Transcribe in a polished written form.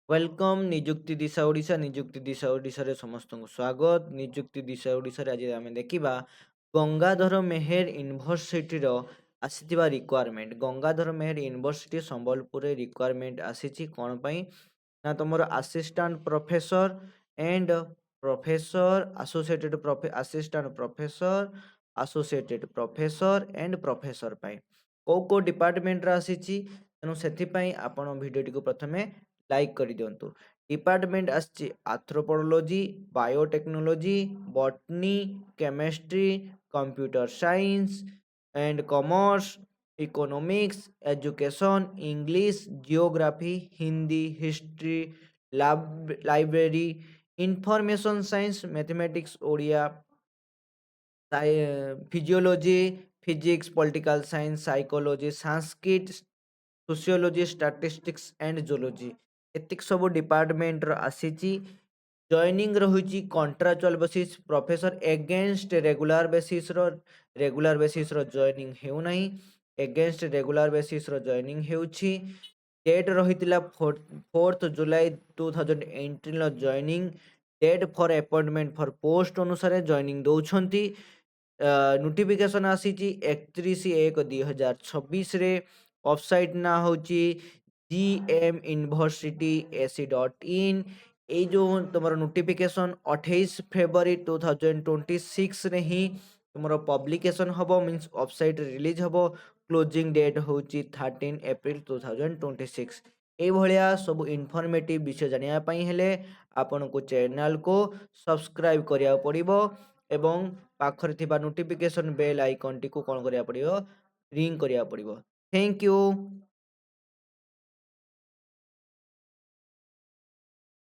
Welcome निजुक्ति दिशा ओडिशा निजुक्ति दिशा ओडिशा रे समस्त स्वागत निजुक्ति दिशा ओडिशा रे आज आमे देखिबा गंगाधर मेहेर यूनिवर्सिटी रो आसीथिबा रिक्वायरमेंट गंगाधर मेहेर यूनिवर्सिटी संबलपुर रे रिक्वायरमेंट आसीची कोन पई ना तुमर assistant professor and professor assistant professor and professor पई को डिपार्टमेंट रा आसीची तेनु सेथि पई आपण वीडियो को प्रथमे लाइक कर दिंतु डिपार्टमेंट आछि anthropology biotechnology botany chemistry computer science and commerce economics education English geography Hindi history library information science mathematics Odia physiology physics political science psychology Sanskrit sociology statistics and zoology एतिक सब डिपार्टमेंट आसीची जॉइनिंग रहुची contractual basis professor against regular basis रो joining हेउ नाही against regular basis रो joining हेउची date रहितिला 4th जुलाई 2018 लो joining date for appointment for post अनुसार जॉइनिंग दउछंती नोटिफिकेशन आसीची 31/1/2026 रे वेबसाइट ना होची gmuniversityac.in ए जो तुमर नोटिफिकेशन 28 फरवरी 2026 रे ही तुमर पब्लिकेशन हबो मींस वेबसाइट रिलीज हबो क्लोजिंग डेट होची 13 अप्रैल 2026 ए भलिया सब इन्फॉर्मेटिव विषय जानिया पई हेले आपन को चैनल को सब्सक्राइब करिया पड़िबो एवं पाखरे थिबा नोटिफिकेशन बेल आइकन टी को कोन करिया पड़िबो रिंग करिया पड़िबो थैंक यू।